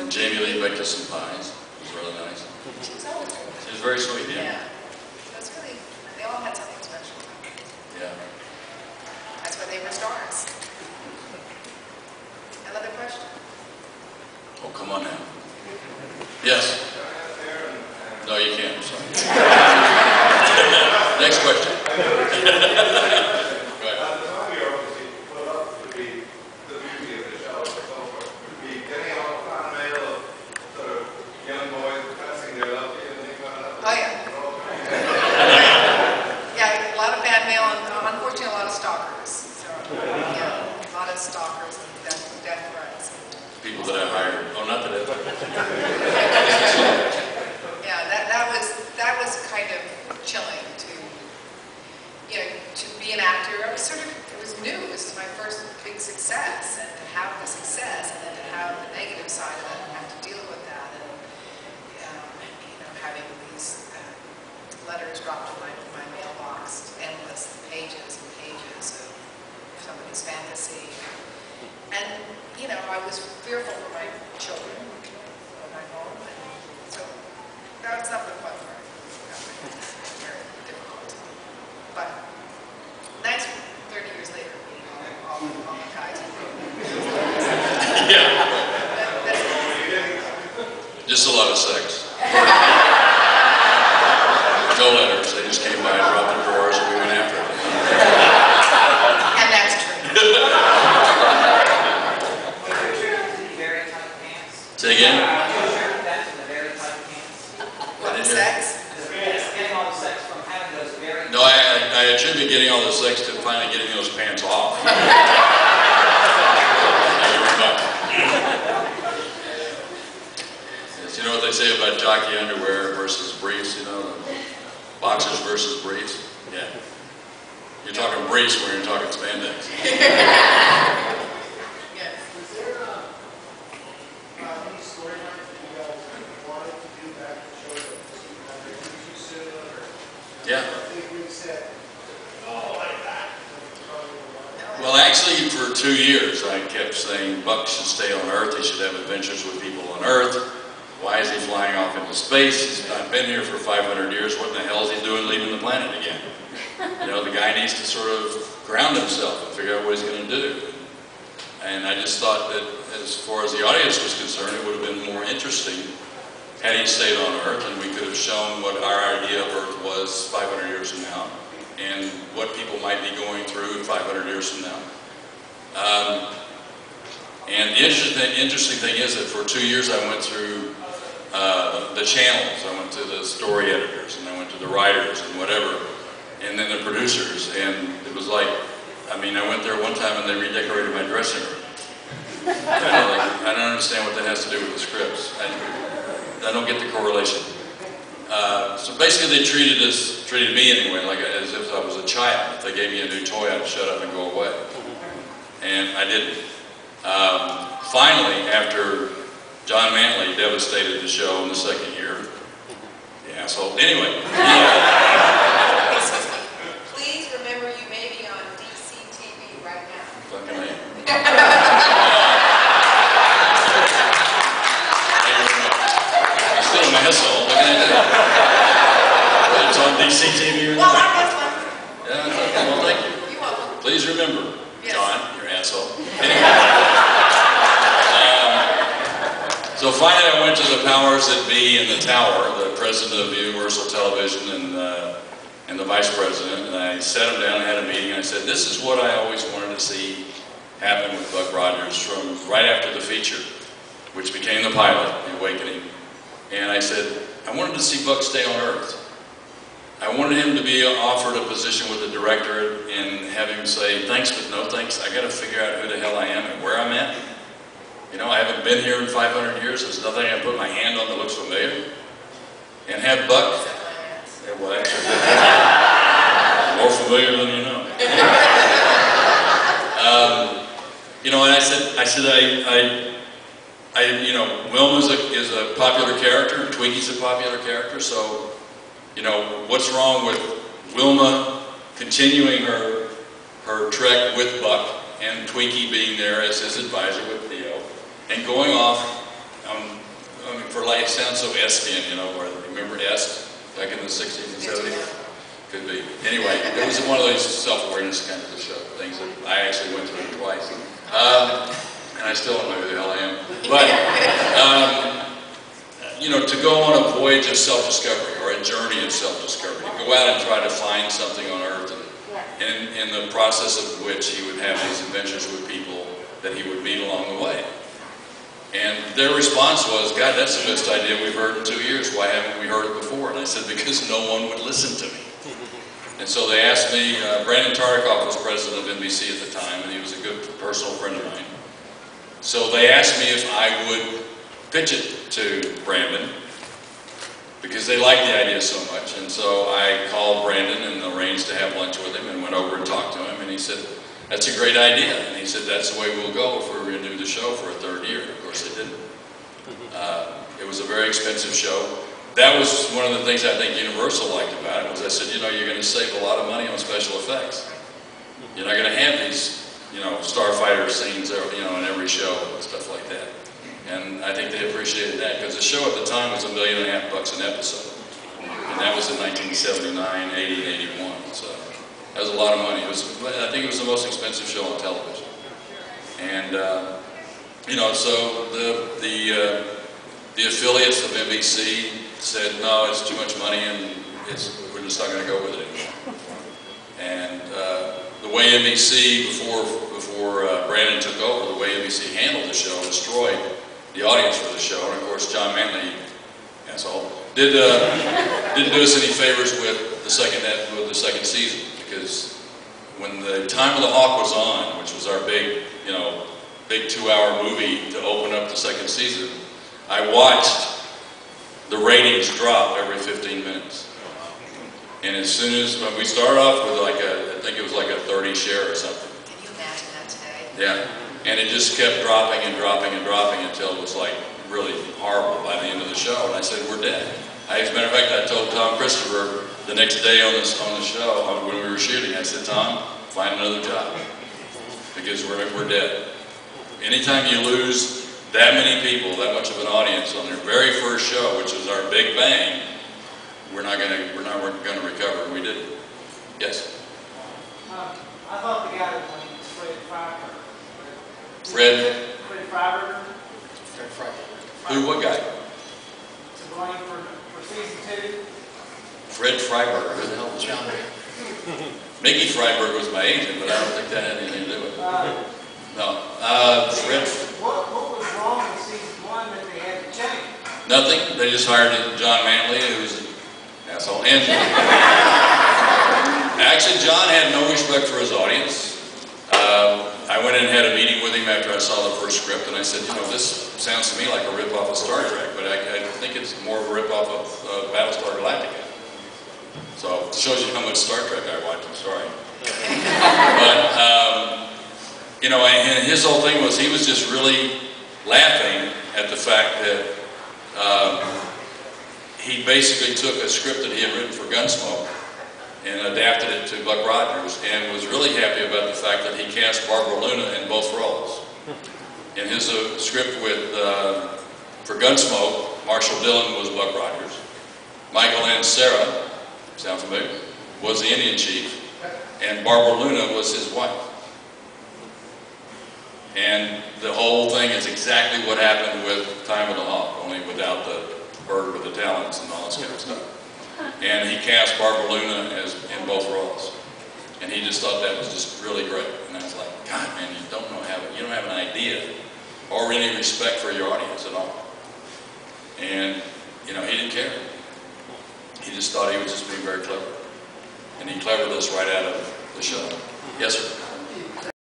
And Jamie Lee baked us some pies. It was really nice. She was always good. She was very sweet, yeah. Yeah. It was really, they all had something special. Yeah. That's why they were stars. Another question? Oh, come on now. Yes. No, you can't. I'm sorry. Next question. Oh, yeah. Yeah, a lot of fan mail and unfortunately a lot of stalkers. So, yeah, a lot of stalkers and death threats. People that I hired. Oh, not that I Yeah, that was kind of chilling to, you know, to be an actor. It was new. It was my first big success, and to have the success, and then to have the negative side of it, and have to deal with that, and you know, having these letters dropped in my mailbox, endless pages and pages of somebody's fantasy, and you know, I was fearful for my children when I'm home, and so that's not the fun part. Very difficult. But nice 30 years later, being all the guys. Yeah. Just a lot of sex. No letters. They just came by and dropped the drawers and we went after it. And that's true. Say again? What, sex? No, I attribute getting all the sex to finally getting those pants off. Yes, you know what they say about jockey underwear versus briefs, you know? Boxers versus briefs? Yeah. You're talking briefs when you're talking spandex. Yes. Was there any storyline that you guys wanted to do back in the show that was too soon, or Yeah. we said, oh, like that? Well, actually, for 2 years, I kept saying Buck should stay on Earth. He should have adventures with people on Earth. Why is he flying off into space? He's not been here for 500 years. What in the hell is he doing leaving the planet again? You know, the guy needs to sort of ground himself and figure out what he's going to do. And I just thought that as far as the audience was concerned, it would have been more interesting had he stayed on Earth, and we could have shown what our idea of Earth was 500 years from now, and what people might be going through 500 years from now. And the interesting thing is that for 2 years I went through the channels. I went to the story editors, and I went to the writers, and whatever, and then the producers, and it was like, I mean, I went there one time and they redecorated my dressing room. I don't understand what that has to do with the scripts. I don't get the correlation. So basically they treated me anyway, like as if I was a child. If they gave me a new toy, I'd shut up and go away. And I didn't. Finally, after John Mantley devastated the show in the second year, the asshole. Anyway. Excuse me. Please remember you may be on DCTV right now. Fucking A. Still an asshole. What can I do? It's on DCTV. Well, I guess one. Yeah, that's okay. Well, thank you. You're welcome. Please remember, Yes. John, you're an asshole. Anyway. So finally I went to the powers that be in the tower, the president of Universal Television and the vice president, and I sat them down and had a meeting, and I said, this is what I always wanted to see happen with Buck Rogers from right after the feature, which became the pilot, The Awakening. And I said, I wanted to see Buck stay on Earth. I wanted him to be offered a position with the director and have him say, thanks but no thanks, I gotta figure out who the hell I am and where I'm at. You know, I haven't been here in 500 years, there's nothing I can put my hand on that looks familiar. And have Buck, yeah, well, actually, more familiar than you know. You know, and I said, you know, Wilma is a popular character, Twinkies a popular character, so, you know, what's wrong with Wilma continuing her trek with Buck and Twinkie being there as his advisor with Theo and going off on I sound so Eskian, you know, or remember Esk back in the 60s and 70s? Could be. Anyway, it was one of those self-awareness kind of show things that I actually went through twice. And I still don't know who the hell I am. But, you know, to go on a voyage of self-discovery or a journey of self-discovery, go out and try to find something on Earth, and in the process of which he would have these adventures with people that he would meet along the way. And their response was, God, that's the best idea we've heard in 2 years. Why haven't we heard it before? And I said, because no one would listen to me. And so they asked me, Brandon Tartikoff was president of NBC at the time, and he was a good personal friend of mine. So they asked me if I would pitch it to Brandon, because they liked the idea so much. And so I called Brandon and arranged to have lunch with him and went over and talked to him, and he said, that's a great idea. And he said, that's the way we'll go if we renew the show for a third year. Of course they didn't. It was a very expensive show. That was one of the things I think Universal liked about it, was I said, you know, you're going to save a lot of money on special effects. You're not going to have these, you know, starfighter scenes, you know, in every show and stuff like that. And I think they appreciated that, because the show at the time was $1.5 million an episode. And that was in 1979, 80, and 81. So that was a lot of money. It was, I think it was the most expensive show on television. And, you know, so the affiliates of NBC said, no, it's too much money and we're just not going to go with it anymore. And the way NBC, before Brandon took over, the way NBC handled the show destroyed the audience for the show. And of course, John Manley, asshole, didn't do us any favors with the second season, because when the Time of the Hawk was on, which was our big, you know, big 2-hour movie to open up the second season, I watched the ratings drop every 15 minutes. And as soon as, when we started off with like I think it was like a 30 share or something. Can you imagine that today? Yeah. And it just kept dropping and dropping and dropping until it was like really horrible by the end of the show. And I said, we're dead. As a matter of fact, I told Tom Christopher the next day on the show, when we were shooting, I said, Tom, find another job, because we're dead. Anytime you lose that many people, that much of an audience on their very first show, which was our big bang, we're not going to recover. We didn't. Yes. I thought the guy that won was Fred Freiberg. Fred Freiberg. Who? What guy? To blame for season 2. Fred Freiberg. Who the hell was John? Mickey Freiberg was my agent, but I don't think that had anything to do with it. No. Fred. What was wrong with season 1 that they had to change? Nothing. They just hired John Manley, who's an asshole. And actually, John had no respect for his audience. I went in and had a meeting with him after I saw the first script, and I said, you know, this sounds to me like a rip-off of Star Trek, but I think it's more of a rip-off of Battlestar Galactica. So it shows you how much Star Trek I watch. I'm sorry. But, you know, and his whole thing was he was just really laughing at the fact that he basically took a script that he had written for Gunsmoke and adapted it to Buck Rogers, and was really happy about the fact that he cast Barbara Luna in both roles. In his script for Gunsmoke, Marshall Dillon was Buck Rogers. Michael Ansara, sound familiar, was the Indian chief, and Barbara Luna was his wife. And the whole thing is exactly what happened with Time of the Hawk, only without the bird with the talons and all this kind of stuff. And he cast Barbara Luna in both roles. And he just thought that was just really great. And I was like, God, man, you don't have an idea or any respect for your audience at all. And, you know, he didn't care. He just thought he was just being very clever. And he clevered us right out of the show. Yes, sir.